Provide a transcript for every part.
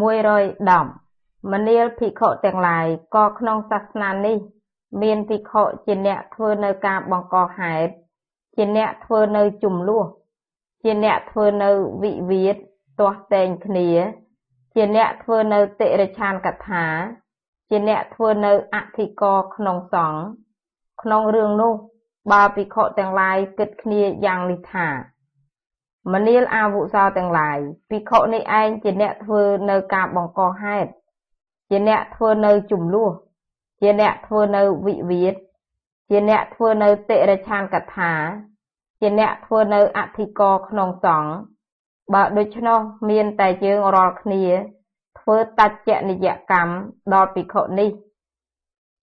មួយរយដំមនាលភិក្ខុទាំងឡាយក៏ក្នុងសាសនានេះមានភិក្ខុជាអ្នកធ្វើនៅការបង្កហេតុជាអ្នកធ្វើនៅជំលោះជាអ្នកធ្វើនៅវិវាទទាស់តែងគ្នាជាអ្នកធ្វើនៅតិរច្ឆានកថាជាអ្នកធ្វើនៅអធិករក្នុងសង្ឃក្នុងរឿងនោះបើភិក្ខុទាំងឡាយគិតគ្នាយ៉ាងនេះថាមនាលអាវុសោទាំងឡាយភិក្ខុនេះឯងជាអ្នកធ្វើនៅការបង្កហេតុជាអ្នកធ្វើនៅជំលោះជាអ្នកធ្វើនៅវិវាទជាអ្នកធ្វើនៅតិរច្ឆានកថាជាអ្នកធ្វើនៅអធិករក្នុងសង្ឃបើដូច្នោះមានតែយើងរាល់គ្នាធ្វើតច្ចនិយកម្មដល់ភិក្ខុនេះ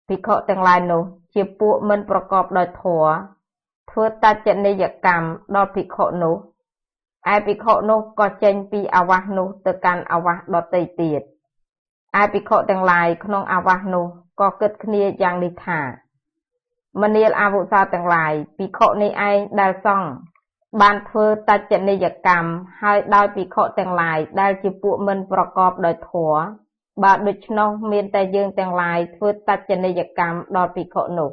ភិក្ខុទាំងឡាយនោះជាពួកមិនប្រកបដោយធម៌ធ្វើតច្ចនិយកម្មដល់ភិក្ខុនោះឯភិក្ខុនោះក៏ចេញពីអាវាសនោះទៅកាន់អាវាសដទៃទៀតឯភិក្ខុទាំងឡាយក្នុងអាវាសនោះក៏គិតគ្នាយ៉ាងនេះថាមនាលអាវុសោទាំងឡាយភិក្ខុនេះឯងដែលសង្ឃបានធ្វើតច្ចនិយកម្មហើយដោយភិក្ខុទាំងឡាយដែលជាពួកមិនប្រកបដោយធម៌បើដូច្នោះមានតែយើងទាំងឡាយធ្វើតច្ចនិយកម្មដល់ភិក្ខុនោះ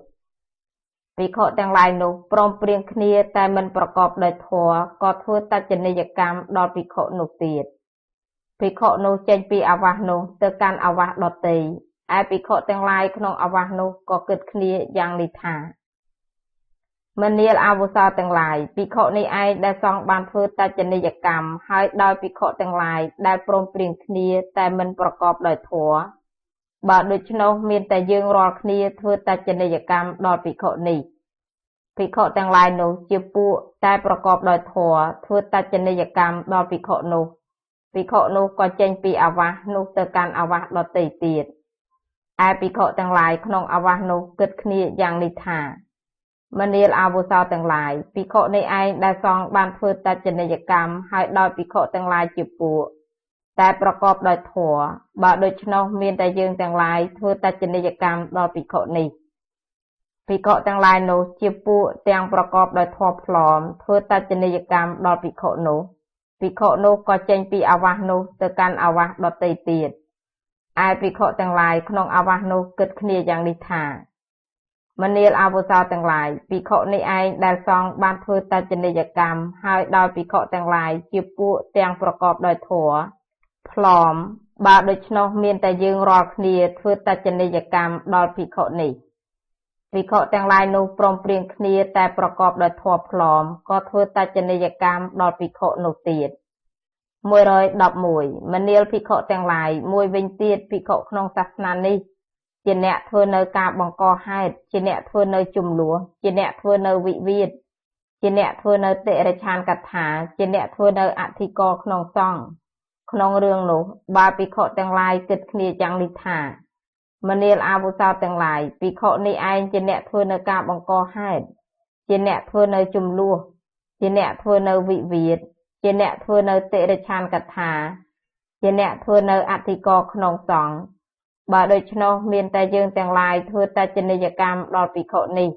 ភិក្ខុទាំងឡាយនោះព្រមព្រៀងគ្នាតែមិនប្រកបដោយធម៌ក៏ធ្វើតច្ចនិយកម្មដល់ភិក្ខុនោះទៀតភិក្ខុនោះចេញពីអាវាសនោះទៅកាន់អាវាសដទៃឯភិក្ខុទាំងឡាយក្នុងអាវាសនោះក៏គិតគ្នាយ៉ាងនេះថាមនាលអាវុសោទាំងឡាយភិក្ខុនេះឯងដែលសង្ឃបានធ្វើតច្ចនិយកម្មហើយដោយភិក្ខុទាំងឡាយដែលព្រមព្រៀងគ្នាតែមិនប្រកបដោយធម៌បើដូច្នោះមានតែយើងរាល់គ្នាធ្វើតច្ចនិយកម្មដល់ភិក្ខុនេះភិក្ខុទាំងឡាយនោះជាពួកតែប្រកបដោយធម៌ធ្វើតច្ចនិយកម្មដល់ភិក្ខុនោះភិក្ខុនោះក៏ចេញពីអាវាសនោះទៅកាន់អាវាសដទៃទៀតឯភិក្ខុទាំងឡាយក្នុងអាវាសនោះគិតគ្នាយ៉ាងនេះថាមនាលអាវុសោទាំងឡាយភិក្ខុនេះឯងដែលសង្ឃបានធ្វើតច្ចនិយកម្មហើយដោយភិក្ខុទាំងឡាយជាពួកតែប្រកបដោយធម៌បើដូច្នោះមានតែយើងទាំងឡាយធ្វើតច្ចនិយកម្មដល់ភិក្ខុនេះភិក្ខុទាំងឡាយនោះជាពួកទាំងប្រកបដោយធម៌ផ្លំធ្វើតច្ចនិយកម្មដល់ភិក្ខុនោះភិក្ខុនោះក៏ចេញពីអាវាសនោះទៅកាន់អាវាសដទៃទៀតឯភិក្ខុទាំងឡាយក្នុងអាវាសនោះគិតគ្នាយ៉ាងនេះថាមនាលអាវុសោទាំងឡាយភិក្ខុនេះឯងដែលសង្ឃបានធ្វើតច្ចនិយកម្មហើយដោយភិក្ខុទាំងឡាយជាពួកទាំងប្រកបដោយធម៌ផ្លំបើដូច្នោះមានតែយើងរាល់គ្នាធ្វើតច្ចនិយកម្មដល់ភិក្ខុនេះភិក្ខុទាំងឡាយនោះព្រមព្រៀងគ្នាតែប្រកបដោយធម៌ផ្លំក៏ធ្វើតច្ចនិយកម្មដល់ភិក្ខុនោះទៀត111មនាលភិក្ខុទាំងឡាយមួយវិញទៀតភិក្ខុក្នុងសាសនានេះជាអ្នកធ្វើនៅការបង្កហេតុជាអ្នកធ្វើនៅជំលោះជាអ្នកធ្វើនៅវិវាទជាអ្នកធ្វើនៅតិរច្ឆានកថាជាអ្នកធ្វើនៅអធិករក្នុងសង្ឃក្នុងរឿងនោះបើភិក្ខុទាំងឡាយគិតគ្នាយ៉ាងនេះថាមនាលអាវុសោទាំងឡាយភិក្ខុនេះឯងជាអ្នកធ្វើនៅការបង្កហេតុជាអ្នកធ្វើនៅជំលោះជាអ្នកធ្វើនៅវិវាទជាអ្នកធ្វើនៅតិរច្ឆានកថាជាអ្នកធ្វើនៅអធិករក្នុងសង្ឃបើដូច្នោះមានតែយើងទាំងឡាយធ្វើតច្ចនិយកម្មដល់ភិក្ខុនេះ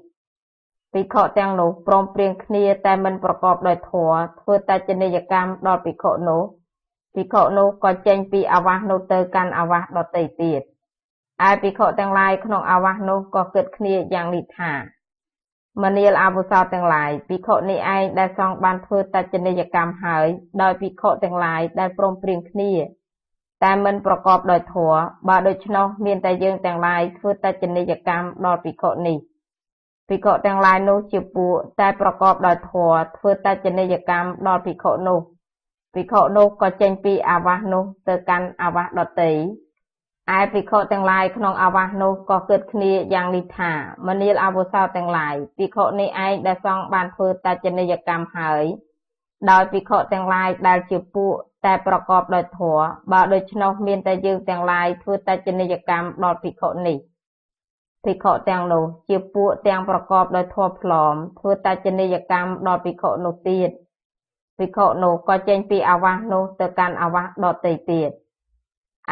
ភិក្ខុទាំងនោះព្រមព្រៀងគ្នាតែមិនប្រកបដោយធម៌ធ្វើតច្ចនិយកម្មដល់ភិក្ខុនោះភិក្ខុនោះក៏ចេញពីអាវាសនោះទៅកាន់អាវាសដទៃទៀតឯភិក្ខុទាំងឡាយក្នុងអាវាសនោះក៏គិតគ្នាយ៉ាងនេះថាមនាលអាវុសោទាំងឡាយភិក្ខុនេះឯងដែលសង្ឃបានធ្វើតច្ចនិយកម្មហើយដោយភិក្ខុទាំងឡាយដែលព្រមព្រៀងគ្នាតែមិនប្រកបដោយធម៌បើដូច្នោះមានតែយើងទាំងឡាយធ្វើតច្ចនិយកម្មដល់ភិក្ខុនេះភិក្ខុទាំងឡាយនោះជាពួកតែប្រកបដោយធម៌ធ្វើតច្ចនិយកម្មដល់ភិក្ខុនោះភិក្ខុនោះក៏ចេញពីអាវាសនោះទៅកាន់អាវាសដទៃឯភិក្ខុទាំងឡាយក្នុងអាវាសនោះក៏គិតគ្នាយ៉ាងនេះថាមនាលអាវុសោទាំងឡាយភិក្ខុនេះឯងដែលសង្ឃបានធ្វើតច្ចនិយកម្មហើយដោយភិក្ខុទាំងឡាយដែលជាពួកតែប្រកបដោយធម៌បើដូច្នោះមានតែយើងទាំងឡាយធ្វើតច្ចនិយកម្មដល់ភិក្ខុនេះភិក្ខុទាំងនោះជាពួកទាំងប្រកបដោយធម៌ផ្លំធ្វើតច្ចនិយកម្មដល់ភិក្ខុនោះទៀតភិក្ខុនោះក៏ចេញពីអាវាសនោះទៅកាន់អាវាសដទៃទៀត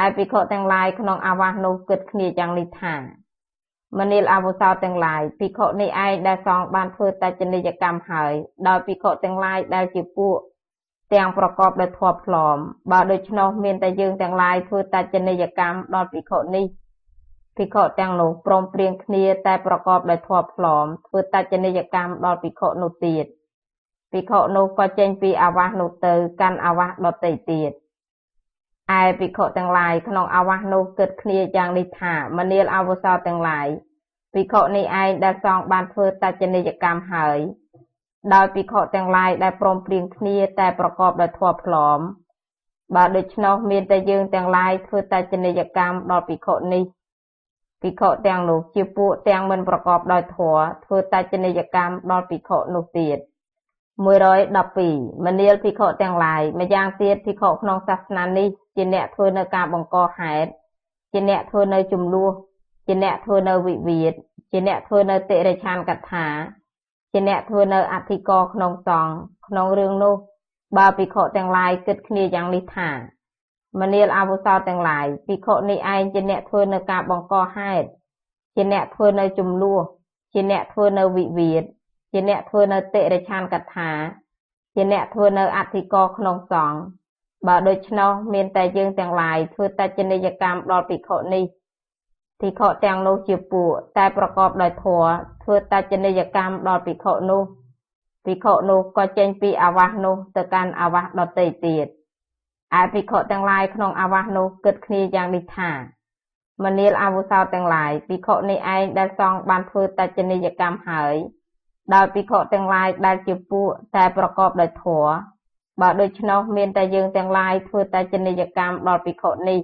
ឯភិក្ខុទាំងឡាយក្នុងអាវាសនោះគិតគ្នាយ៉ាងនេះថាមនាលអាវុសោទាំងឡាយភិក្ខុនេះឯងដែលសង្ឃបានធ្វើតច្ចនិយកម្មហើយដោយភិក្ខុទាំងឡាយដែលជាពួក ទាំងប្រកបដោយធម៌ផ្លំបើដូច្នោះមានតែយើងទាំងឡាយធ្វើតច្ចនិយកម្មដល់ភិក្ខុនេះភិក្ខុទាំងនោះព្រមព្រៀងគ្នាតែប្រកបដោយធម៌ផ្លំធ្វើតច្ចនិយកម្មដល់ភិក្ខុនោះទៀតភិក្ខុនោះក៏ចេញពីអាវាសនោះទៅកាន់អាវាសដទៃទៀតឯភិក្ខុទាំងឡាយក្នុងអាវាសនោះគិតគ្នាយ៉ាងនេះថាមនាលអវសោទាំងឡាយភិក្ខុនេះឯងដែលសងបានធ្វើតច្ចនិយកម្មហើយដោយភិក្ខុទាំងឡាយដែលព្រមព្រៀងគ្នាតែប្រកបដោយធម៌ផ្លំបើដូច្នោះមានតែយើងទាំងឡាយធ្វើតច្ចនិយកម្មដល់ភិក្ខុនេះភិក្ខុទាំងនោះជាពួកទាំងមិនប្រកបដោយធម៌ធ្វើតច្ចនិយកម្មដល់ភិក្ខុនោះទៀត112មនាលភិក្ខុទាំងឡាយម្យ៉ាងទៀតភិក្ខុក្នុងសាសនានេះជាអ្នកធ្វើនៅការបង្កហេតុជាអ្នកធ្វើនៅជំនួសជាអ្នកធ្វើនៅវិវាទជាអ្នកធ្វើនៅតិរិឆានកថាជាអ្នកធ្វើនៅអធិករក្នុងសង្ឃក្នុងរឿងនោះបើភិក្ខុទាំងឡាយគិតគ្នាយ៉ាងនេះថាមនាលអវសោទាំងឡាយភិក្ខុនេះឯងជាអ្នកធ្វើនៅការបង្កហេតុជាអ្នកធ្វើនៅជំនួសជាអ្នកធ្វើនៅវិវាទជាអ្នកធ្វើនៅតិរិឆានកថាជាអ្នកធ្វើនៅអធិករក្នុងសង្ឃបើដូច្នោះមានតែយើងទាំងឡាយធ្វើតច្ចនិយកម្មដល់ភិក្ខុនេះភិក្ខុទាំងនោះជាពួកតែប្រកបដោយធម៌ធ្វើតច្ចនិយកម្មដល់ភិក្ខុនោះភិក្ខុនោះក៏ចេញពីអាវាសនោះទៅកាន់អាវាសដទៃទៀតឯភិក្ខុទាំងឡាយក្នុងអាវាសនោះគិតគ្នាយ៉ាងនេះថាមនាលអវសោទាំងឡាយភិក្ខុនេះឯងដែលសងបានធ្វើតច្ចនិយកម្មហើយដោយភិក្ខុទាំងឡាយដែលជាពួកតែប្រកបដោយធម៌បើដូច្នោះមានតែយើងទាំងឡាយធ្វើតច្ចនិយកម្មដល់ភិក្ខុនេះ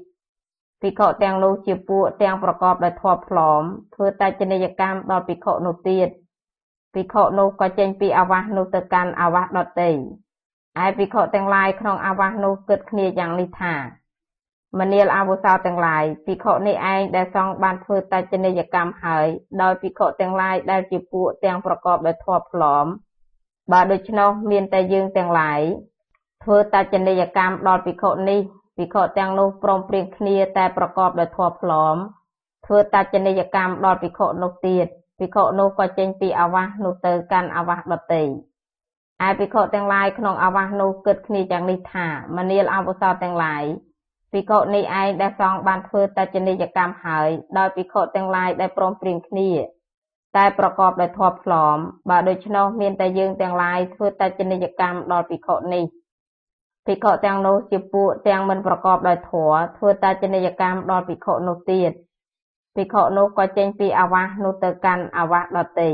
ភិក្ខុទាំងនោះជាពួកទាំងប្រកបដោយធម៌ផ្លំធ្វើតច្ចនិយកម្មដល់ភិក្ខុនោះទៀតភិក្ខុនោះក៏ចេញពីអាវាសនោះទៅកាន់អាវាសដទៃឯភិក្ខុទាំងឡាយក្នុងអាវាសនោះគិតគ្នាយ៉ាងនេះថាមនាលអវសោទាំងឡាយភិក្ខុនេះឯងដែលសងបានធ្វើតច្ចនិយកម្មហើយដោយភិក្ខុទាំងឡាយដែលជាពួកទាំងប្រកបដោយធម៌ផ្លំបើដូច្នោះមានតែយើងទាំងឡាយធ្វើតច្ចនិយកម្មដល់ភិក្ខុនេះភិក្ខុទាំងនោះព្រមព្រៀងគ្នាតែប្រកបដោយធម៌ផ្លំធ្វើតច្ចនិយកម្មដល់ភិក្ខុនោះទៀតភិក្ខុនោះក៏ចេញពីអាវាសនោះទៅកាន់អាវាសដទៃឯភិក្ខុទាំងឡាយក្នុងអាវាសនោះគិតគ្នាយ៉ាងនេះថាមនាលអវសោទាំងឡាយភិក្ខុនេះឯងដែលសងបានធ្វើតច្ចនិយកម្មហើយដោយភិក្ខុទាំងឡាយដែលព្រមព្រៀងគ្នាតែប្រកបដោយធម៌ផ្លំបើដូច្នោះមានតែយើងទាំងឡាយធ្វើតច្ចនិយកម្មដល់ភិក្ខុនេះភិក្ខុទាំងនោះជាពួកទាំងមិនប្រកបដោយធម៌ធ្វើតច្ចនិយកម្មដល់ភិក្ខុនោះទៀតភិក្ខុនោះក៏ចេញពីអាវាសនោះទៅកាន់អាវាសដទៃ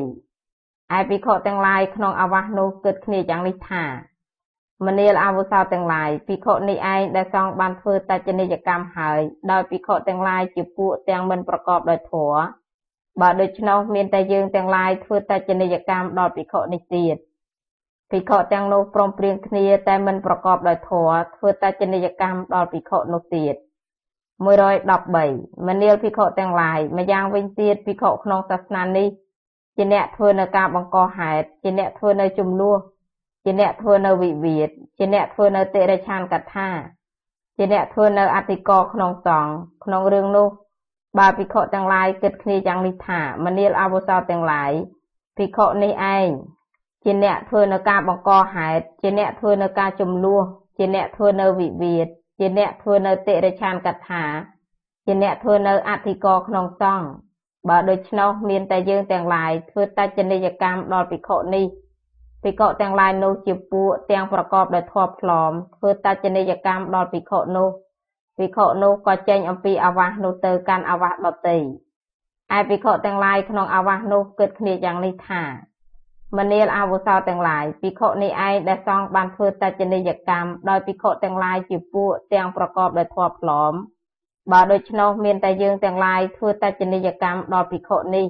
ឯភិក្ខុទាំងឡាយក្នុងអាវាសនោះគិតគ្នាយ៉ាងនេះថាមនាលអវសោទាំងឡាយភិក្ខុនេះឯងដែលសងបានធ្វើតច្ចនិយកម្មហើយដោយភិក្ខុទាំងឡាយជាពួកទាំងមិនប្រកបដោយធម៌បើដូច្នោះមានតែយើងទាំងឡាយធ្វើតច្ចនិយកម្មដល់ភិក្ខុនេះទៀតភិក្ខុទាំងនោះព្រមព្រៀងគ្នាតែមិនប្រកបដោយធម៌ធ្វើតច្ចនិយកម្មដល់ភិក្ខុនោះទៀត113មនាលភិក្ខុទាំងឡាយម្យ៉ាងវិញទៀតភិក្ខុក្នុងសាសនានេះជាអ្នកធ្វើនៅការបង្កហេតុជាអ្នកធ្វើនៅជំនួសជាអ្នកធ្វើនៅវិវាទជាអ្នកធ្វើនៅតិរិឆានកថាជាអ្នកធ្វើនៅអធិករក្នុងសង្ឃក្នុងរឿងនោះបើភិក្ខុទាំងឡាយគិតគ្នាយ៉ាងនេះថាមនាលអវសោទាំងឡាយភិក្ខុនេះឯងជាអ្នកធ្វើនៅការបង្កហេតុជាអ្នកធ្វើនៅការជំនួសជាអ្នកធ្វើនៅវិវាទជាអ្នកធ្វើនៅតិរិឆានកថាជាអ្នកធ្វើនៅអធិករក្នុងសង្ឃបើដូច្នោះមានតែយើងទាំងឡាយធ្វើតច្ចនិយកម្មដល់ភិក្ខុនេះភិក្ខុទាំងឡាយនោះជាពួកទាំងប្រកបដោយធម៌ផ្លំធ្វើតច្ចនិយកម្មដល់ភិក្ខុនោះភិក្ខុនោះក៏ចេញអំពីអាវាសនោះទៅកាន់អាវាសដទៃឯភិក្ខុទាំងឡាយក្នុងអាវាសនោះគិតគ្នាយ៉ាងនេះថាមនាលអវសោទាំងឡាយភិក្ខុនេះឯងដែលសងបានធ្វើតច្ចនិយកម្មដោយភិក្ខុទាំងឡាយជាពួកទាំងប្រកបដោយធម៌ផ្លំបើដូច្នោះមានតែយើងទាំងឡាយធ្វើតច្ចនិយកម្មដល់ភិក្ខុនេះ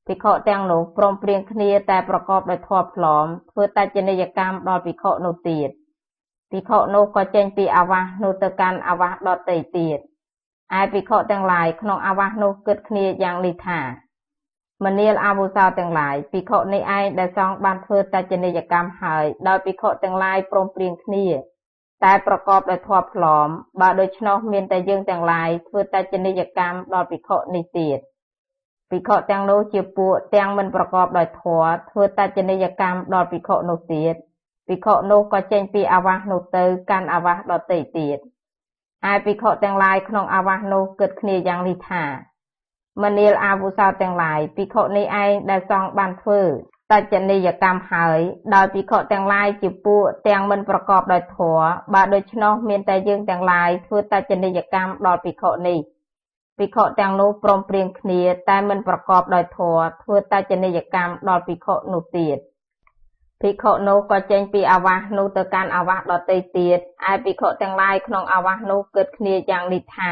ភិក្ខុទាំងនោះព្រមព្រៀងគ្នាតែប្រកបដោយធម៌ផ្លំធ្វើតច្ចនិយកម្មដល់ភិក្ខុនោះទៀតភិក្ខុនោះក៏ចេញពីអាវាសនោះទៅកាន់អាវាសដទៃទៀតឯភិក្ខុទាំងឡាយក្នុងអាវាសនោះគិតគ្នាយ៉ាងនេះថាមនាលអវសោទាំងឡាយភិក្ខុនេះឯងដែលសងបានធ្វើតច្ចនិយកម្មហើយដោយភិក្ខុទាំងឡាយព្រមព្រៀងគ្នាតែប្រកបដោយធម៌ផ្លំបើដូច្នោះមានតែយើងទាំងឡាយធ្វើតច្ចនិយកម្មដល់ភិក្ខុនេះទៀតភិក្ខុទាំងនោះជាពួកទាំងមិនប្រកបដោយធម៌ធ្វើតច្ចនិយកម្មដល់ភិក្ខុនោះទៀត ភិក្ខុនោះក៏ចេញពីអាវាសនោះទៅកាន់អាវាសដទៃទៀតហើយភិក្ខុទាំងឡាយក្នុងអាវាសនោះគិតគ្នាយ៉ាងនេះថាមនាលអាវុសោទាំងឡាយភិក្ខុនេះឯងដែលសង្ឃបានធ្វើតច្ចនីយកម្មហើយដោយភិក្ខុទាំងឡាយជាពួកទាំងមិនប្រកបដោយធម៌បើដូច្នោះមានតែយើងទាំងឡាយធ្វើតច្ចនីយកម្មដល់ភិក្ខុនេះភិក្ខុទាំងនោះព្រមព្រៀងគ្នាតែមិនប្រកបដោយធម៌ធ្វើតច្ចនីយកម្មដល់ភិក្ខុនោះទៀតភិក្ខុនោះក៏ចេញពីអាវាសនោះទៅកាន់អាវាសដទៃទៀតឯភិក្ខុទាំងឡាយក្នុងអាវាសនោះគិតគ្នាយ៉ាងនេះថា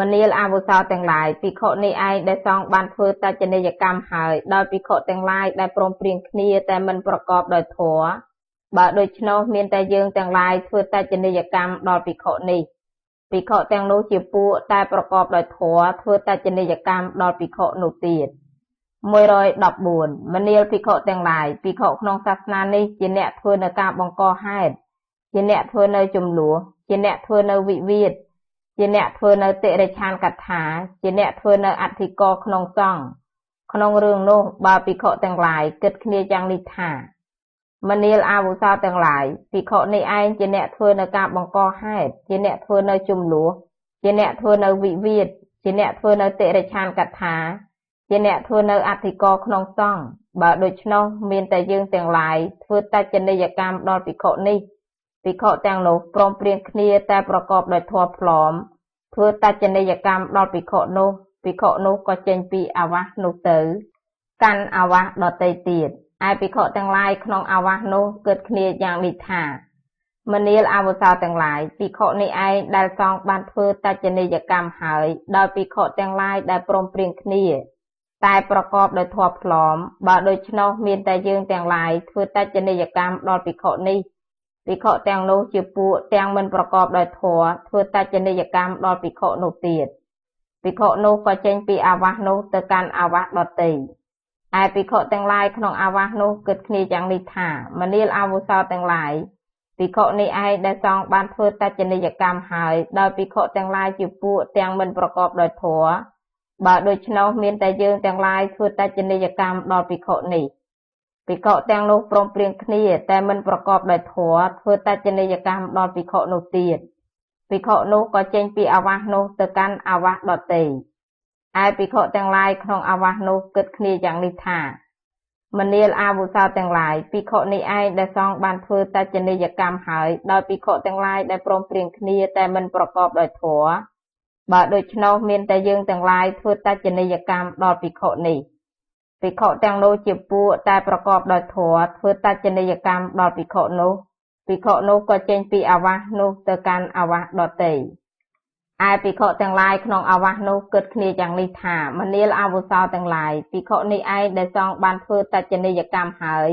មនាលអាវុសោទាំងឡាយភិក្ខុនេះឯងដែលសង្ឃបានធ្វើតច្ចនីយកម្មហើយដោយភិក្ខុទាំងឡាយដែលព្រមព្រៀងគ្នាតែមិនប្រកបដោយធម៌បើដូច្នោះមានតែយើងទាំងឡាយធ្វើតច្ចនីយកម្មដល់ភិក្ខុនេះភិក្ខុទាំងនោះជាពួកតែប្រកបដោយធម៌ធ្វើតច្ចនីយកម្មដល់ភិក្ខុនោះទៀត114មនាលភិក្ខុទាំងឡាយភិក្ខុក្នុងសាសនានេះជាអ្នកធ្វើនៅការបង្កហេតុជាអ្នកធ្វើនៅចំនួនជាអ្នកធ្វើនៅវិវាទជាអ្នកធ្វើនៅតិរិឆានកថាជាអ្នកធ្វើនៅអធិករក្នុងសង្ឃក្នុងរឿងនោះបើភិក្ខុទាំងឡាយគិតគ្នាយ៉ាងនេះថាមនាលអាវុសោទាំងឡាយភិក្ខុនេះឯងជាអ្នកធ្វើនៅការបង្កហេតុជាអ្នកធ្វើនៅចំនួនជាអ្នកធ្វើនៅវិវាទជាអ្នកធ្វើនៅតិរិឆានកថាជាអ្នកធ្វើនៅអធិករក្នុងសង្ឃបើដូច្នោះមានតែយើងទាំងឡាយធ្វើតច្ចនីយកម្មដល់ភិក្ខុនេះភិក្ខុទាំងនោះព្រមព្រៀងគ្នាតែប្រកបដោយធម៌ផ្លំធ្វើតច្ចនីយកម្មដល់ភិក្ខុនោះភិក្ខុនោះក៏ចេញពីអាវាសនោះទៅកាន់អាវាសដទៃទៀតឯភិក្ខុទាំងឡាយក្នុងអាវាសនោះគិតគ្នាយ៉ាងនេះថាមនាលអាវុសោទាំងឡាយភិក្ខុនេះឯងដែលសង្ឃបានធ្វើតច្ចនីយកម្មហើយដោយភិក្ខុទាំងឡាយដែលព្រមព្រៀងគ្នាតែប្រកបដោយធម៌ផ្លំបើដូច្នោះមានតែយើងទាំងឡាយធ្វើតច្ចនីយកម្មដល់ភិក្ខុនេះភិក្ខុទាំងនោះជាពួកទាំងមិនប្រកបដោយធម៌ធ្វើតច្ចនីយកម្មដល់ភិក្ខុនោះទៀតភិក្ខុនោះក៏ចេញពីអាវាសនោះទៅកាន់អាវាសដទៃឯភិក្ខុទាំងឡាយក្នុងអាវាសនោះគិតគ្នាយ៉ាងនេះថាមនាលអាវុសោទាំងឡាយភិក្ខុនេះឯងដែលសង្ឃបានធ្វើតច្ចនីយកម្មហើយដោយភិក្ខុទាំងឡាយជាពួកទាំងមិនប្រកបដោយធម៌បើដូច្នោះមានតែយើងទាំងឡាយធ្វើតច្ចនីយកម្មដល់ភិក្ខុនេះភិក្ខុទាំងនោះព្រមព្រៀងគ្នាតែមិនប្រកបដោយធម៌ធ្វើតច្ចនីយកម្មដល់ភិក្ខុនោះទៀតភិក្ខុនោះក៏ចេញពីអាវាសនោះទៅកាន់អាវាសដទៃឯភិក្ខុទាំងឡាយក្នុងអាវាសនោះគិតគ្នាយ៉ាងនេះថាមនាលអាវុសោទាំងឡាយភិក្ខុនេះឯងដែលសង្ឃបានធ្វើតច្ចនីយកម្មហើយដោយភិក្ខុទាំងឡាយដែលព្រមព្រៀងគ្នាតែមិនប្រកបដោយធម៌បើដូច្នោះមានតែយើងទាំងឡាយធ្វើតច្ចនីយកម្មដល់ភិក្ខុនេះភិក្ខុទាំងនោះជាពួកតែប្រកបដោយធម៌ធ្វើតច្ចនីយកម្មដល់ភិក្ខុនោះភិក្ខុនោះក៏ចេញពីអាវាសនោះទៅកាន់អាវាសដទៃឯភិក្ខុទាំងឡាយក្នុងអាវាសនោះគិតគ្នាយ៉ាងនេះថាមនាលអាវុសោទាំងឡាយភិក្ខុនេះឯងដែលសង្ឃបានធ្វើតច្ចនីយកម្មហើយ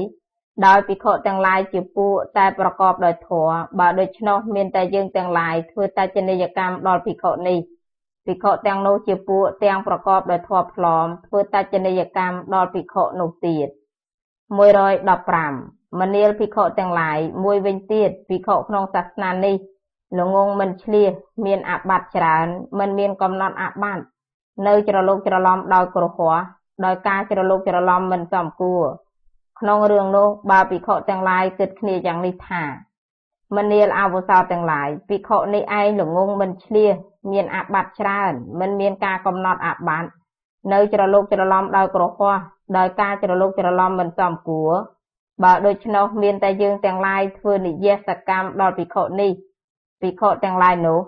ដោយភិក្ខុទាំងឡាយជាពួកតែប្រកបដោយធម៌បើដូច្នោះមានតែយើងទាំងឡាយធ្វើតច្ចនីយកម្មដល់ភិក្ខុនេះភិក្ខុទាំងនោះជាពួកទាំងប្រកបដោយធម៌ផ្លំធ្វើតច្ចនីយកម្មដល់ភិក្ខុនោះទៀត115មនាលភិក្ខុទាំងឡាយមួយវិញទៀតភិក្ខុក្នុងសាសនានេះល្ងងមិនឆ្លៀសមានអាបត្តិច្រើនមិនមានកំណត់អាបត្តិនៅច្រឡូកច្រឡំដោយគ្រោះដោយការច្រឡូកច្រឡំមិនសមគួរក្នុងរឿងនោះបើភិក្ខុទាំងឡាយគិតគ្នាយ៉ាងនេះថាមនាលអាវុសោទាំងឡាយភិក្ខុនេះឯងល្ងងមិនឆ្លៀសមានអាបត្តិច្រើនមិនមានការកំណត់អាបត្តិនៅច្រឡូកច្រឡំដោយគ្រោះដោយការច្រឡូកច្រឡំមិនសមគួរបើដូច្នោះមានតែយើងទាំងឡាយធ្វើនិយសកម្មដល់ភិក្ខុនេះភិក្ខុទាំងឡាយនោះ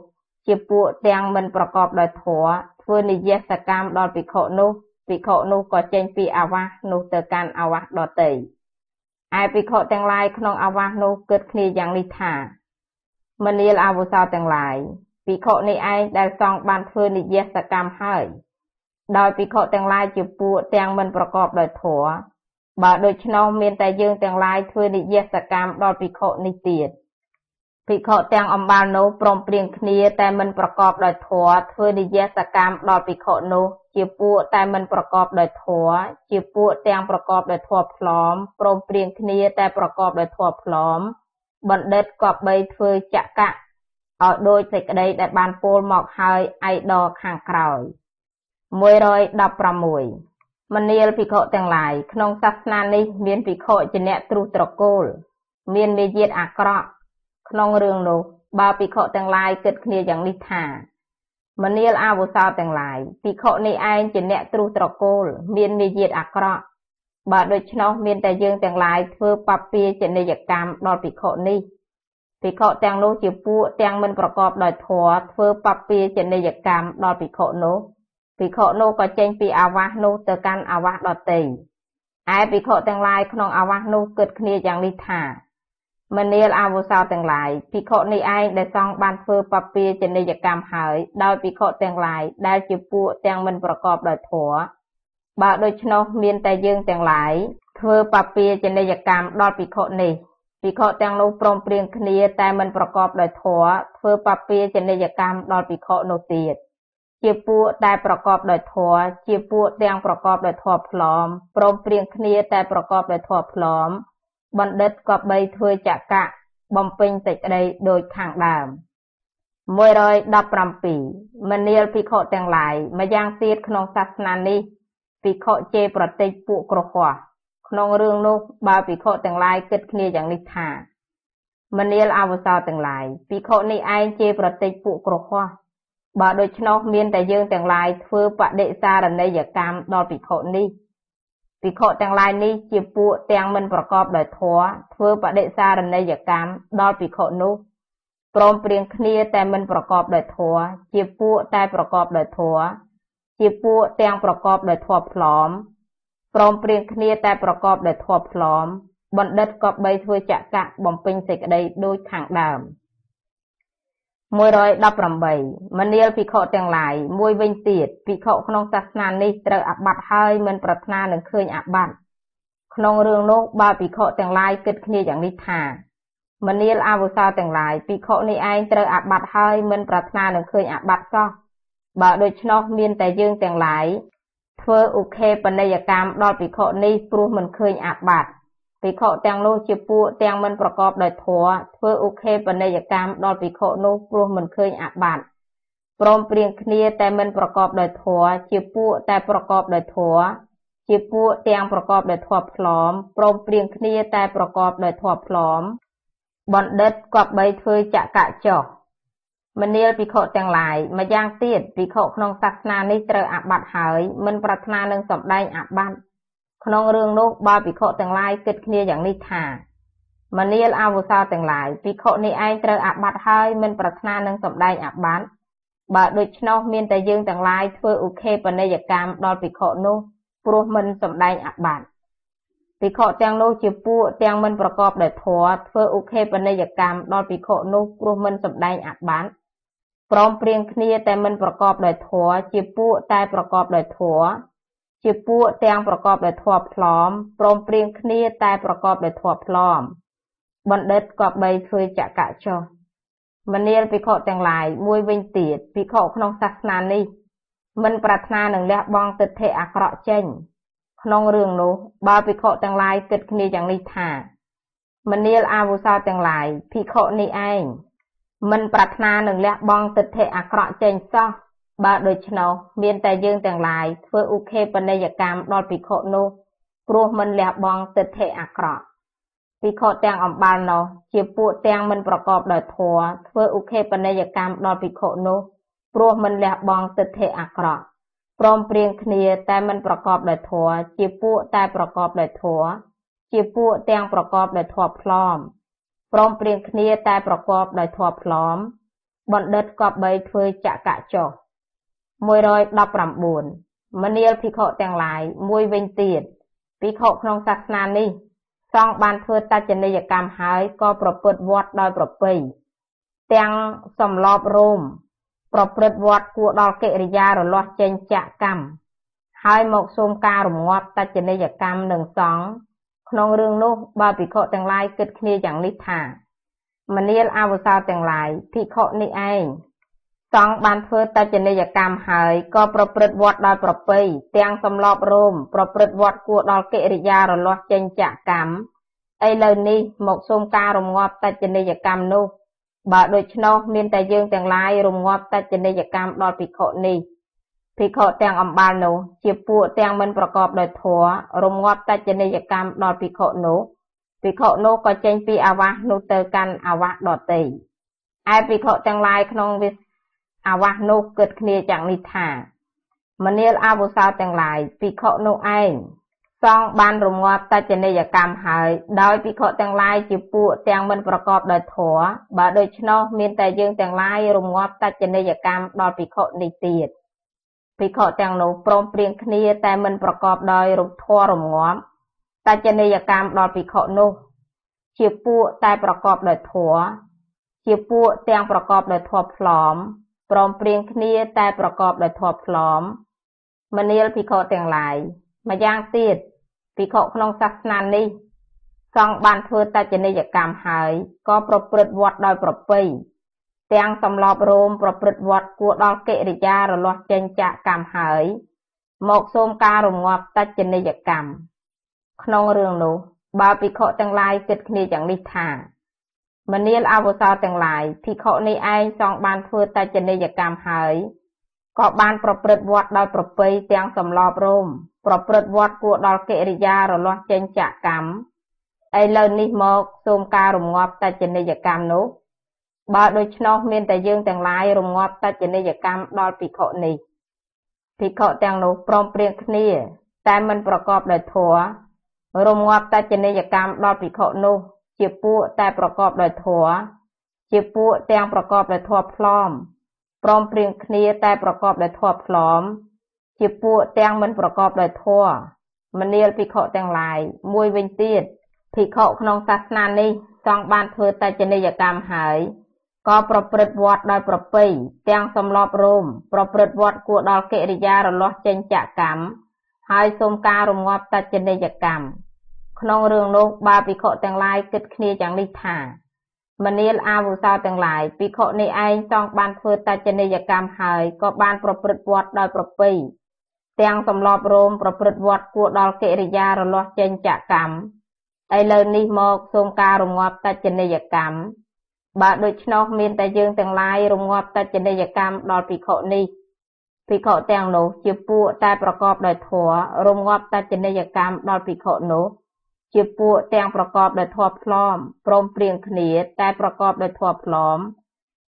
ជាពួកទាំងមិនប្រកបដោយធម៌ធ្វើនិយសកម្មដល់ភិក្ខុនោះភិក្ខុនោះក៏ចេញពីអាវាសនោះទៅកាន់អាវាសដទៃឯភិក្ខុទាំងឡាយក្នុងអាវាសនោះគិតគ្នាយ៉ាងនេះថាមនាលអាវុសោទាំងឡាយភិក្ខុនេះឯងដែលសង្ឃបានធ្វើនិយសកម្មហើយដោយភិក្ខុទាំងឡាយជាពួកទាំងមិនប្រកបដោយធម៌បើដូច្នោះមានតែយើងទាំងឡាយធ្វើនិយសកម្មដល់ភិក្ខុនេះទៀតភិក្ខុទាំងអំបាលនោះព្រមព្រៀងគ្នាតែមិនប្រកបដោយធម៌ធ្វើនិយសកម្មដល់ភិក្ខុនោះជាពួកតែមិនប្រកបដោយធម៌ជាពួកទាំងប្រកបដោយធម៌ផ្លំព្រមព្រៀងគ្នាតែប្រកបដោយធម៌ផ្លំបណ្ឌិតគប្បីធ្វើចក្កៈឲ្យដូចសេចក្តីដែលបានពោលមកហើយឯដខាងក្រោយ116មនាលភិក្ខុទាំងឡាយក្នុងសាសនានេះមានភិក្ខុជាអ្នកទ្រុសត្រកូល miền mê diệt ạc rõ nông rương nô bao bị khổ tăng lai kết kia dạng nít thả mà niel a vô sao tăng lai bị khổ ni ai chỉ nẹ tru trọ cô miền mê diệt ạc rõ bà đôi nó miền tài dương tăng lai thưa papi chỉ nê giặc cam đo bị khổ ni bị khổ tăng nô chỉ pu tăng mìnhประกอบ đòi thua thưa papi chỉ nê giặc cam đo bị khổ nô bị khổ nô có tranh pi awa nô từ căn awa đo tì ai bị khổ tăng lai không awa nô kết kia dạng nít thả mà niel a vô sao tăng lại bị khổ ni ai để xong ban phơ papi trên đây cam hỏi đôi bị khổ tăng lại đai chịu pu tăng mình ประกอบ đòi thua bà đôi nó miền tây dương tăng lại phơ papi trên đây cam đôi bị khổ tăng nô prom prieng kia tại mình ประกอบ đòi thua phơ papi trên đây cam đôi bị khổ nô tiệt chịu pu tại ประกอบ đòi thua chịu pu tăng ประกอบ đòi thua plom prom prieng kia tại ประกอบ đòi thua plomបណ្ឌិតក៏បីធ្វើចក្រៈបំពេញសេចក្តីដោយខាងដើម117មនាលភិក្ខុទាំងឡាយម្យ៉ាងទៀតក្នុងសាសនានេះភិក្ខុជេរប្រតិចពួកក្រហមក្នុងរឿងនោះបើភិក្ខុទាំងឡាយគិតគ្នាយ៉ាងនេះថាមនាលអវសោទាំងឡាយភិក្ខុនេះឯងជេរប្រតិចពួកក្រហមបើដូច្នោះមានតែយើងទាំងឡាយធ្វើបដិសារណីយកម្មដល់ភិក្ខុនេះភិក្ខុទាំងឡាយនេះជាពួកទាំងមិនប្រកបដោយធម៌ធ្វើបដិសារណីយកម្មដល់ភិក្ខុនោះព្រមព្រៀងគ្នាតែមិនប្រកបដោយធម៌ជាពួកតែប្រកបដោយធម៌ជាពួកទាំងប្រកបដោយធម៌ផ្លំព្រមព្រៀងគ្នាតែប្រកបដោយធម៌ផ្លំបណ្ឌិតក៏បីធ្វើចក្រៈបំពេញសេចក្តីដូចខាងដើម118មនាលភិក្ខុទាំងឡាយមួយវិញទៀតភិក្ខុក្នុងសាសនានេះត្រូវអាបត្តិហើយមិនប្រាថ្នានឹងឃើញអាបត្តិក្នុងរឿងនោះបើភិក្ខុទាំងឡាយគិតគ្នាយ៉ាងនេះថាមនាលអវសោទាំងឡាយភិក្ខុនេះឯងត្រូវអាបត្តិហើយមិនប្រាថ្នានឹងឃើញអាបត្តិសោះបើដូច្នោះមានតែយើងទាំងឡាយធ្វើឧខេបនិយកម្មដល់ភិក្ខុនេះព្រោះមិនឃើញអាបត្តិភិក្ខុទាំងនោះជាពួកទាំងមិនប្រកបដោយធម៌ធ្វើឧខេបនិយកម្មដល់ភិក្ខុនោះព្រោះមិនឃើញអាបត្តិព្រមព្រៀងគ្នាតែមិនប្រកបដោយធម៌ជាពួកតែប្រកបដោយធម៌ជាពួកទាំងប្រកបដោយធម៌ផ្លំព្រមព្រៀងគ្នាតែប្រកបដោយធម៌ផ្លំបណ្ឌិតក៏បីធ្វើចក្រៈចុះមនាលភិក្ខុទាំងឡាយម្យ៉ាងទៀតភិក្ខុក្នុងសាសនានេះត្រូវអាបត្តិហើយមិនប្រាថ្នានឹងសម្ដែងអាបត្តិក្នុងរឿងនោះបើភិក្ខុទាំងឡាយគិតគ្នាយ៉ាងនេះថាមនាលអវសោទាំងឡាយភិក្ខុនេះឯងត្រូវអាបត្តិហើយមិនប្រាថ្នានឹងសម្ដែងអាបត្តិបើដូច្នោះមានតែយើងទាំងឡាយធ្វើឧខេបនិយកម្មដល់ភិក្ខុនោះព្រោះមិនសម្ដែងអាបត្តិភិក្ខុទាំងនោះជាពួកទាំងមិនប្រកបដោយធម៌ធ្វើឧខេបនិយកម្មដល់ភិក្ខុនោះព្រោះមិនសម្ដែងអាបត្តិព្រមព្រៀងគ្នាតែមិនប្រកបដោយធម៌ជាពួកតែប្រកបដោយធម៌ជាពួកទាំងប្រកបដោយធម៌ផ្លំព្រមព្រៀងគ្នាតែប្រកបដោយធម៌ផ្លំបណ្ឌិតក៏បីធ្វើចក្រៈចុះមនាលភិក្ខុទាំងឡាយមួយវិញទៀតភិក្ខុក្នុងសាសនានេះមិនប្រាថ្នានឹងលះបង់ទិដ្ឋិអាក្រក់ចេញក្នុងរឿងនោះបើភិក្ខុទាំងឡាយគិតគ្នាយ៉ាងនេះថាមនាលអាវុសោទាំងឡាយភិក្ខុនេះឯងមិនប្រាថ្នានឹងលះបង់ទិដ្ឋិអាក្រក់ចេញសោះបើដូច្នោះមានតែយើងទាំងឡាយធ្វើឧខេបនិយកម្មដល់ភិក្ខុនោះព្រោះមិនលះបង់ទិដ្ឋិអាក្រក់ភិក្ខុទាំងអំបាលនោះជាពួកទាំងមិនប្រកបដោយធម៌ធ្វើឧខេបនិយកម្មដល់ភិក្ខុនោះព្រោះមិនលះបង់ទិដ្ឋិអាក្រក់ព្រមព្រៀងគ្នាតែមិនប្រកបដោយធម៌ជាពួកតែប្រកបដោយធម៌ជាពួកទាំងប្រកបដោយធម៌ផ្លំព្រមព្រៀងគ្នាតែប្រកបដោយធម៌ផ្លំបណ្ឌិតក៏បីធ្វើចក្រៈចុះ119មនាលភិក្ខុទាំងឡាយមួយវិញទៀតភិក្ខុក្នុងសាសនានេះសង្ឃបានធ្វើតច្ចនិយកម្មហើយក៏ប្រព្រឹត្តវត្តដោយប្រពៃទាំងសំឡប់រោមប្រព្រឹត្តវត្តគួរដល់កិរិយារលាស់ចេញចាក់កម្មហើយមកសូមការរងាប់តច្ចនិយកម្មនឹងសង្ឃក្នុងរឿងនោះបើភិក្ខុទាំងឡាយគិតគ្នាយ៉ាងនេះថាមនាលអវសោទាំងឡាយភិក្ខុនេះឯងសង្ឃបានធ្វើតច្ចនិយកម្មហើយក៏ប្រព្រឹត្តវត្តដោយប្រពៃទាំងសំឡប់រោមប្រព្រឹត្តវត្តគួរដល់កិរិយារលាស់ចេញចាក់កម្មឥឡូវនេះមកសូមការរងាប់តច្ចនិយកម្មនោះបើដូច្នោះមានតែយើងទាំងឡាយរងាប់តច្ចនិយកម្មដល់ភិក្ខុនេះភិក្ខុទាំងអំបាលនោះជាពួកទាំងមិនប្រកបដោយធម៌រងាប់តច្ចនិយកម្មដល់ភិក្ខុនោះ ភិក្ខុនោះក៏ចេញពីអាវាសនោះទៅកាន់អាវាសដទៃឯភិក្ខុទាំងឡាយក្នុងអាវាសនោះគិតគ្នាយ៉ាងនេះថាមនាលអវុសោទាំងឡាយភិក្ខុនោះឯងសងបានរងាប់តច្ចនីយកម្មហើយដោយភិក្ខុទាំងឡាយជាពួកទាំងមិនប្រកបដោយធម៌បើដូច្នោះមានតែយើងទាំងឡាយរងាប់តច្ចនីយកម្មដល់ភិក្ខុនេះទៀតភិក្ខុទាំងនោះព្រមព្រៀងគ្នាតែមិនប្រកបដោយរូបធម៌រងាប់តច្ចនីយកម្មដល់ភិក្ខុនោះជាពួកតែប្រកបដោយធម៌ជាពួកទាំងប្រកបដោយធម៌ផ្លอมព្រមព្រៀងគ្នាតែប្រកបដោយធម៌ផ្លอมមនាលភិក្ខុទាំងឡាយម្យ៉ាងទៀតភិក្ខុក្នុងសាសនានេះសង្ឃបានធ្វើតច្ចនីយកម្មហើយក៏ប្រព្រឹត្តវត្តដោយប្រពៃទាំងសម្លប់រោមប្រព្រឹត្តវត្តគួរដល់កិរិយារលាស់ចេញចាកកម្មហើយមកសូមការរងាប់តច្ចនីយកម្មក្នុងរឿងនោះបើភិក្ខុទាំងឡាយគិតគ្នាយ៉ាងនេះថាមនាលអវុសោទាំងឡាយភិក្ខុនេះឯងសង្ឃបានធ្វើតច្ចនីយកម្មហើយក៏បានប្រព្រឹត្តវត្តដោយប្រពៃទាំងសម្លប់រោមប្រព្រឹត្តវត្តគួរដល់កិរិយារលាស់ចេញចាកកម្មឥឡូវនេះមកសូមការរងាប់តច្ចនីយកម្មនោះបើដូច្នោះមានតែយើងទាំងឡាយរងាប់តច្ចនីយកម្មដល់ភិក្ខុនេះភិក្ខុទាំងនោះព្រមព្រៀងគ្នាតែមិនប្រកបដោយធម៌រងាប់តច្ចនីយកម្មដល់ភិក្ខុនោះជាពួកតែប្រកបដោយធម៌ជាពួកទាំងប្រកបដោយធម៌ផ្លอมព្រមព្រៀងគ្នាតែប្រកបដោយធម៌ផ្លอมជាពួកទាំងមិនប្រកបដោយធម៌មនាលភិក្ខុទាំងឡាយមួយវិញទៀតភិក្ខុក្នុងសាសនានេះសង្ឃបានធ្វើតច្ចនីយកម្មហើយក៏ប្រព្រឹត្តវត្តដោយប្រពៃទាំងសម្លប់រោមប្រព្រឹត្តវត្តគួរដល់កិរិយារលាស់ចេញចាកកម្មហើយសូមការរងាប់តច្ចនីយកម្មក្នុងរឿងនោះបើភិក្ខុទាំងឡាយគិតគ្នាយ៉ាងនេះថាមនាលអវុសោទាំងឡាយភិក្ខុនេះឯងសង្ឃបានធ្វើតច្ចនីយកម្មហើយក៏បានប្រព្រឹត្តវត្តដោយប្រពៃទាំងសម្លប់រោមប្រព្រឹត្តវត្តគួរដល់កិរិយារលាស់ចេញចាកកម្មឥឡូវនេះមកសូមការរងាប់តច្ចនីយកម្មបើដូច្នោះមានតែយើងទាំងឡាយរងាប់តច្ចនីយកម្មដល់ភិក្ខុនេះភិក្ខុទាំងនោះជាពួកតែប្រកបដោយធម៌រងាប់តច្ចនីយកម្មដល់ភិក្ខុនោះជាពួកទាំងប្រកបដោយធម៌ផ្លอมព្រមព្រៀងគ្នាតែប្រកបដោយធម៌ផ្លอม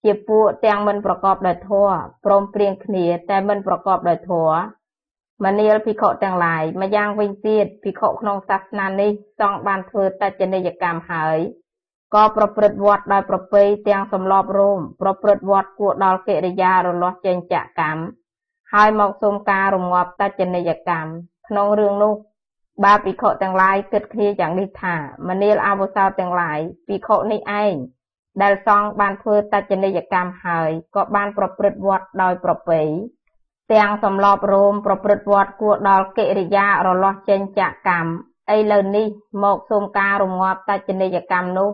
ជាពួកទាំងមិនប្រកបដោយធម៌ព្រមព្រៀងគ្នាតែមិនប្រកបដោយធម៌មនាលភិក្ខុទាំងឡាយម្យ៉ាងវិញទៀតភិក្ខុក្នុងសាសនានេះសង្ឃបានធ្វើតច្ចនីយកម្មហើយក៏ប្រព្រឹត្តវត្តដោយប្រពៃទាំងសម្លប់រោមប្រព្រឹត្តវត្តគួរដល់កិរិយារលាស់ចេញចាកកម្មហើយមកសូមការរងាប់តច្ចនីយកម្មក្នុងរឿងនោះបើភិក្ខុទាំងឡាយគិតគ្នាយ៉ាងនេះថាមនាលអវុសោទាំងឡាយភិក្ខុនេះឯងដែលសង្ឃបានធ្វើតច្ចនីយកម្មហើយក៏បានប្រព្រឹត្តវត្តដោយប្រពៃទាំងសម្លប់រោមប្រព្រឹត្តវត្តគួរដល់កិរិយារលាស់ចេញចាកកម្មឥឡូវនេះមកសូមការរងាប់តច្ចនីយកម្មនោះ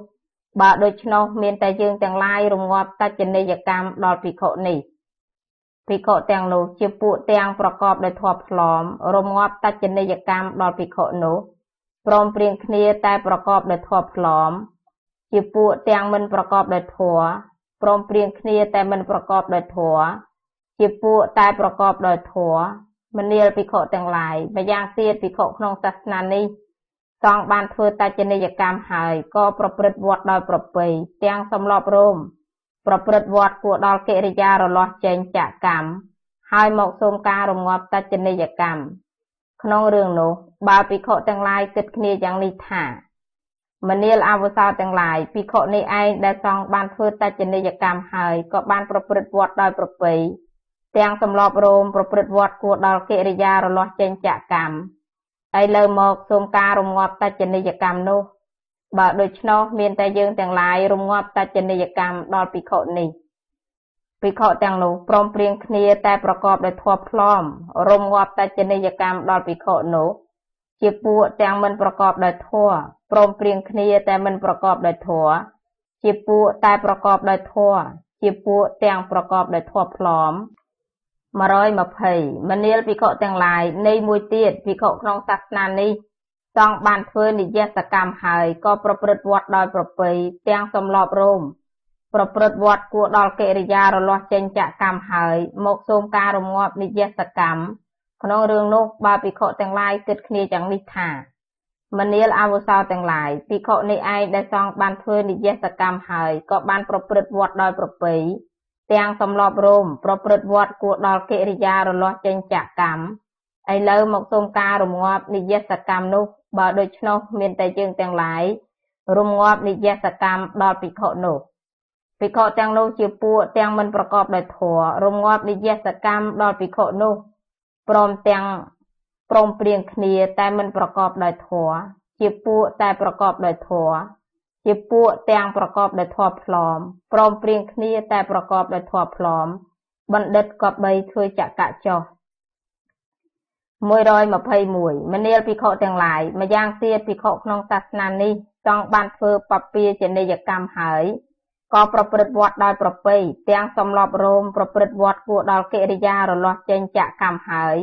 បើដូច្នោះមានតែយើងទាំងឡាយរងាប់តច្ចនីយកម្មដល់ភិក្ខុនេះភិក្ខុទាំងនោះជាពួកទាំងប្រកបដោយធម៌ផ្លอมរងាប់តច្ចនីយកម្មដល់ភិក្ខុនោះព្រមព្រៀងគ្នាតែប្រកបដោយធម៌ផ្លอมជាពួកទាំងមិនប្រកបដោយធម៌ព្រមព្រៀងគ្នាតែមិនប្រកបដោយធម៌ជាពួកតែប្រកបដោយធម៌មនាលភិក្ខុទាំងឡាយម្យ៉ាងទៀតភិក្ខុក្នុងសាសនានេះសង្ឃបានធ្វើតច្ចនីយកម្មហើយក៏ប្រព្រឹត្តវត្តដោយប្រពៃទាំងសម្លប់រោមប្រព្រឹត្តវត្តគួរដល់កិរិយារលាស់ចេញចាកកម្មហើយមកសូមការរងាប់តច្ចនីយកម្មក្នុងរឿងនោះបើភិក្ខុទាំងឡាយគិតគ្នាយ៉ាងនេះថាមនាលអវុសោទាំងឡាយភិក្ខុនេះឯងដែលសង្ឃបានធ្វើតច្ចនីយកម្មហើយក៏បានប្រព្រឹត្តវត្តដោយប្រពៃទាំងសម្លប់រោមប្រព្រឹត្តវត្តគួរដល់កិរិយារលាស់ចេញចាកកម្មឥឡូវមកសូមការរងាប់តច្ចនីយកម្មនោះបើដូច្នោះមានតែយើងទាំងឡាយរងាប់តច្ចនីយកម្មដល់ភិក្ខុនេះភិក្ខុទាំងនោះព្រមព្រៀងគ្នាតែប្រកបដោយធម៌ផ្លอมរងាប់តច្ចនីយកម្មដល់ភិក្ខុនោះជាពួកទាំងមិនប្រកបដោយធម៌ព្រមព្រៀងគ្នាតែមិនប្រកបដោយធម៌ជាពួកតែប្រកបដោយធម៌ជាពួកទាំងប្រកបដោយធម៌ផ្លอม120មនាលភិក្ខុទាំងឡាយនៃមួយទៀតភិក្ខុក្នុងសាសនានេះសង្ឃបានធ្វើនិយសកម្មហើយក៏ប្រព្រឹត្តវត្តដោយប្រពៃទាំងសម្លប់រោមប្រព្រឹត្តវត្តគួរដល់កិរិយារលាស់ចេញចាកកម្មហើយមកសូមការរងាប់និយសកម្មក្នុងរឿងនោះបើភិក្ខុទាំងឡាយគិតគ្នាយ៉ាងនេះថា មនាលអវសោទាំងឡាយភិក្ខុនេះឯងដែលសង្ឃបានធ្វើនិយសកម្មហើយក៏បានប្រព្រឹត្តវត្តដោយប្រពៃទាំងសំឡប់រោមប្រព្រឹត្តវត្តគួរដល់កិរិយារលាស់ចេញចាកកម្មឥឡូវមកសូមការរងាប់និយសកម្មនោះបើដូច្នោះមានតែយើងទាំងឡាយរងាប់និយសកម្មដល់ភិក្ខុនោះភិក្ខុទាំងនោះជាពួកទាំងមិនប្រកបដោយធម៌រងាប់និយសកម្មដល់ភិក្ខុនោះព្រមព្រៀងគ្នាតែមិនប្រកបដោយធម៌ជាពួកតែប្រកបដោយធម៌ជាពួកទាំងប្រកបដោយធម៌ផ្លំព្រមព្រៀងគ្នាតែប្រកបដោយធម៌ផ្លំបណ្ឌិតក៏បីធ្វើចក្រចុះ121មនាលភិក្ខុទាំងឡាយម្យ៉ាងទៀតភិក្ខុក្នុងសាសនានេះចង់បានធ្វើបពាជនីយកម្មហើយក៏ប្រព្រឹត្តវត្តដោយប្រពៃទាំងសំឡប់រោមប្រព្រឹត្តវត្តគួរដល់កិរិយារលាស់ចេញចាកកម្មហើយ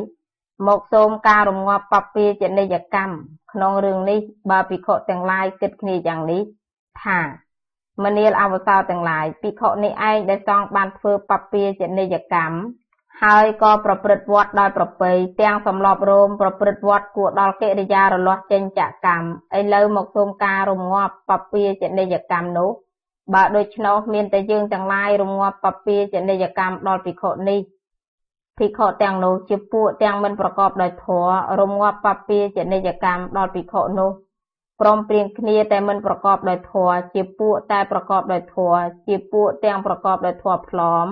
មកសូមការរងាប់បពាជនីយកម្មក្នុងរឿងនេះបើភិក្ខុទាំងឡាយគិតគ្នាយ៉ាងនេះថាមនាលអវសោទាំងឡាយភិក្ខុនេះឯងដែលសង្ឃបានធ្វើបពាជនីយកម្មហើយក៏ប្រព្រឹត្តវត្តដោយប្រពៃទាំងសំឡប់រោមប្រព្រឹត្តវត្តគួរដល់កិរិយារលាស់ចេញចាកកម្មឥឡូវមកសូមការរងាប់បពាជនីយកម្មនោះបើដូច្នោះមានតែយើងទាំងឡាយរងាប់បពាជនីយកម្មដល់ភិក្ខុនេះភិក្ខុទាំងនោះជាពួកទាំងមិនប្រកបដោយធម៌រងាប់បពាជនីយកម្មដល់ភិក្ខុនោះព្រមព្រៀងគ្នាតែមិនប្រកបដោយធម៌ជាពួកតែប្រកបដោយធម៌ជាពួកទាំងប្រកបដោយធម៌ផ្លំ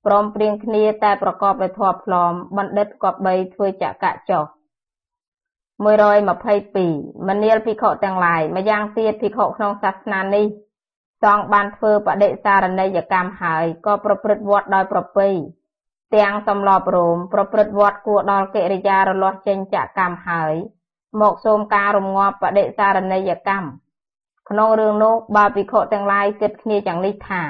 ព្រមព្រៀងគ្នាតែប្រកបដោយធម៌ផ្លំបណ្ឌិតក៏បីធ្វើចក្រចុះ122មនាលភិក្ខុទាំងឡាយម្យ៉ាងទៀតភិក្ខុក្នុងសាសនានេះសង្ឃបានធ្វើបដិសារណីយកម្មហើយក៏ប្រព្រឹត្តវត្តដោយប្រពៃទាំងសំឡប់រោមប្រព្រឹត្តវត្តគួរដល់កិរិយារលាស់ចេញចាកកម្មហើយមកសូមការរងាប់បដិសារណីយកម្មក្នុងរឿងនោះបើភិក្ខុទាំងឡាយគិតគ្នាយ៉ាងនេះថា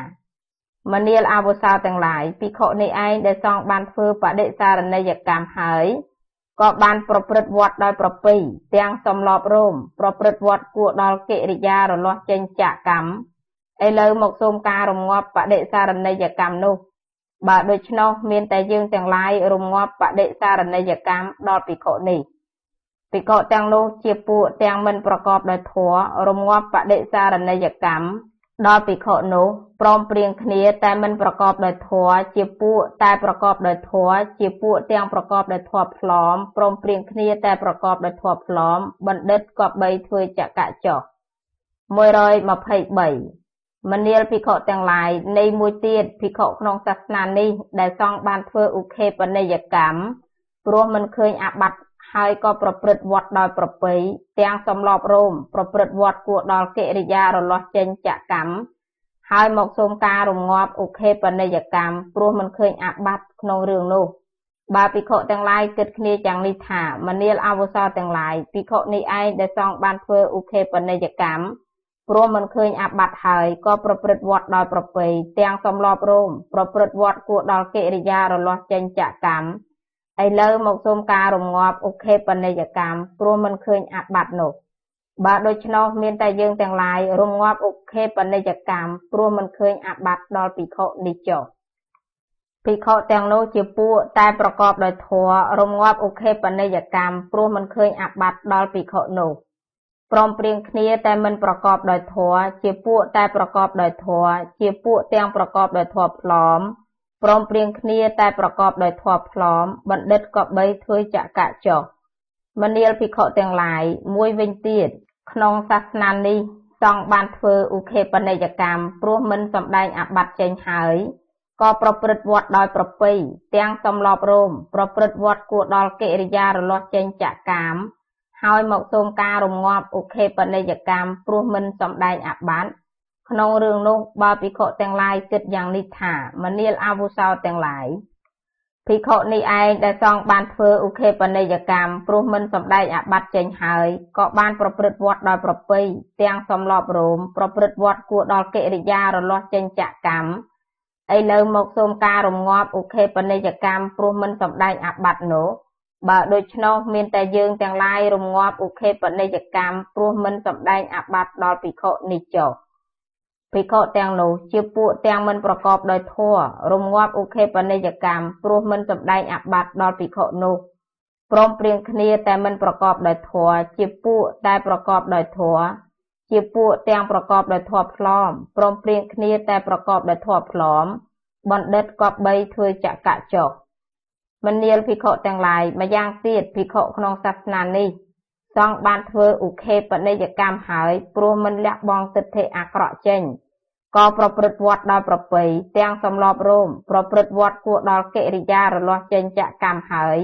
មនាលអវសោទាំងឡាយភិក្ខុនេះឯងដែលសង្ឃបានធ្វើបដិសារណីយកម្មហើយក៏បានប្រព្រឹត្តវត្តដោយប្រពៃទាំងសំឡប់រោមប្រព្រឹត្តវត្តគួរដល់កិរិយារលាស់ចេញចាកកម្មឥឡូវមកសូមការរងាប់បដិសារណីយកម្មនោះបើដូច្នោះមានតែយើងទាំងឡាយរងាប់បដិសារណីយកម្មដល់ភិក្ខុនេះភិក្ខុទាំងនោះជាពួកទាំងមិនប្រកបដោយធម៌រងាប់បដិសារណីយកម្មដល់ភិក្ខុនោះព្រមព្រៀងគ្នាតែមិនប្រកបដោយធម៌ជាពួកតែប្រកបដោយធម៌ជាពួកទាំងប្រកបដោយធម៌ផ្លំព្រមព្រៀងគ្នាតែប្រកបដោយធម៌ផ្លំបណ្ឌិតក៏បីធ្វើចក្រចុះ123មនាលភិក្ខុទាំងឡាយនៃមួយទៀតភិក្ខុក្នុងសាសនានេះដែលសង្ឃបានធ្វើឧខេបនិយកម្មព្រោះមិនឃើញអាបត្តិហើយក៏ប្រព្រឹត្តវត្តដោយប្រពៃទាំងសំឡប់រោមប្រព្រឹត្តវត្តគួរដល់កិរិយារលាស់ចេញចាកកម្មហើយមកសូមការរងាប់ឧខេបនិយកម្មព្រោះមិនឃើញអាបត្តិក្នុងរឿងនោះបើភិក្ខុទាំងឡាយគិតគ្នាយ៉ាងនេះថាមនាលអវសោទាំងឡាយភិក្ខុនេះឯងដែលសង្ឃបានធ្វើឧខេបនិយកម្មព្រោះមិនឃើញអាបត្តិហើយក៏ប្រព្រឹត្តវត្តដោយប្រពៃទាំងសំឡប់រោមប្រព្រឹត្តវត្តគួរដល់កិរិយារលាស់ចេញចាកកម្មឥឡូវមកសូមការរងាប់ឧខេបនិយកម្មព្រោះមិនឃើញអាបត្តិនោះបើដូច្នោះមានតែយើងទាំងឡាយរងាប់ឧខេបនិយកម្មព្រោះមិនឃើញអាបត្តិដល់ភិក្ខុនេះចុះភិក្ខុទាំងនោះជាពួកតែប្រកបដោយធម៌រងាប់ឧខេបនិយកម្មព្រោះមិនឃើញអាបត្តិដល់ភិក្ខុនោះព្រមព្រៀងគ្នាតែមិនប្រកបដោយធម៌ជាពួកតែប្រកបដោយធម៌ជាពួកទាំងប្រកបដោយធម៌ផ្លំព្រមព្រៀងគ្នាតែប្រកបដោយធម៌ផ្លំបណ្ឌិតក៏បីធ្វើចក្រចុះមនាលភិក្ខុទាំងឡាយមួយវិញទៀតក្នុងសាសនានេះសង្ឃបានធ្វើឧខេបនិយកម្មព្រោះមិនសម្ដែងអាបត្តិចេញហើយក៏ប្រព្រឹត្តវត្តដោយប្រពៃទាំងសំឡប់រោមប្រព្រឹត្តវត្តគួរដល់កិរិយារលាស់ចេញចាកកម្មហើយមកសូមការរងាប់ឧខេបនិយកម្មព្រោះមិនសម្ដែងអាបត្តិក្នុងរឿងនោះបើភិក្ខុទាំងឡាយគិតយ៉ាងនេះថាមនាលអវសោទាំងឡាយភិក្ខុនេះឯងដែលសង្ឃបានធ្វើឧខេបនិយកម្មព្រោះមិនសម្ដែងអាបត្តិចេញហើយក៏បានប្រព្រឹត្តវត្តដោយប្រពៃទាំងសំឡប់រោមប្រព្រឹត្តវត្តគួរដល់កិរិយារលាស់ចេញចាកកម្មឥឡូវមកសូមការរងាប់ឧខេបនិយកម្មព្រោះមិនសម្ដែងអាបត្តិនោះបើដូច្នោះមានតែយើងទាំងឡាយរងាប់ឧខេបនិយកម្មព្រោះមិនសម្ដែងអាបត្តិដល់ភិក្ខុនេះចុះភិក្ខុទាំងនោះជាពួកទាំងមិនប្រកបដោយធម៌រងាប់ឧខេបនិយកម្មព្រោះមិនសម្ដែងអាបត្តិដល់ភិក្ខុនោះ ព្រមព្រៀងគ្នាតែមិនប្រកបដោយធម៌ជាពួកតែប្រកបដោយធម៌ជាពួកទាំងប្រកបដោយធម៌ផ្លំព្រមព្រៀងគ្នាតែប្រកបដោយធម៌ផ្លំបណ្ឌិតគប្បីធ្វើចក្រចុះមនាលភិក្ខុទាំងឡាយម្យ៉ាងទៀតភិក្ខុក្នុងសាសនានេះសង្ឃបានធ្វើឧខេបនិយកម្មហើយព្រោះមិនលះបង់ទិដ្ឋិអាក្រក់ចេញក៏ប្រព្រឹត្តវត្តដោយប្រពៃទាំងសំឡប់រោមប្រព្រឹត្តវត្តគួរដល់កិរិយារលាស់ចេញចក្រកម្មហើយ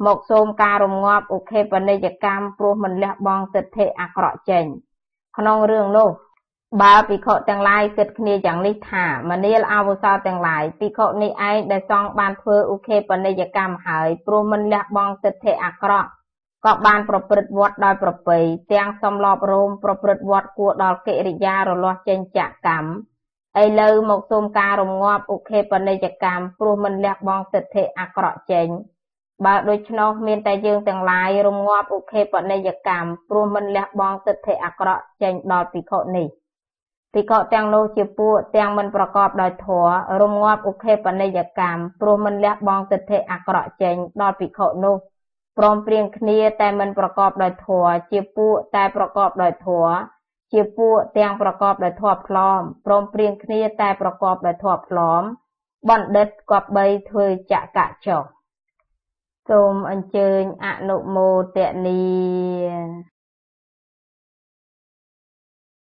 មកសូមការរងាប់ឧខេបនិយកម្មព្រោះមិនលះបង់ទិដ្ឋិអាក្រក់ចេញក្នុងរឿងនោះបើភិក្ខុទាំងឡាយគិតគ្នាយ៉ាងនេះថាមនាលអវសោទាំងឡាយភិក្ខុនេះឯងដែលសង្ឃបានធ្វើឧខេបនិយកម្មហើយព្រោះមិនលះបង់ទិដ្ឋិអាក្រក់ក៏បានប្រព្រឹត្តវត្តដោយប្រពៃទាំងសំឡប់រោមប្រព្រឹត្តវត្តគួរដល់កិរិយារលាស់ចេញចក្រកម្មឥឡូវមកសូមការរងាប់ឧខេបនិយកម្មព្រោះមិនលះបង់ទិដ្ឋិអាក្រក់ចេញបើដូច្នោះមានតែយើងទាំងឡាយរងាប់ឧខេបនិយកម្មព្រោះមិនលះបង់ទិដ្ឋិអាក្រក់ចេញដល់ភិក្ខុនេះភិក្ខុទាំងនោះជាពួកទាំងមិនប្រកបដោយធម៌រងាប់ឧខេបនិយកម្មព្រោះមិនលះបង់ទិដ្ឋិអាក្រក់ចេញដល់ភិក្ខុនោះព្រមព្រៀងគ្នាតែមិនប្រកបដោយធម៌ជាពួកតែប្រកបដោយធម៌ជាពួកទាំងប្រកបដោយធម៌ផ្លំព្រមព្រៀងគ្នាតែប្រកបដោយធម៌ផ្លំបណ្ឌិតគប្បីធ្វើចក្រចុះសូមអញ្ជើញអនុមោទនា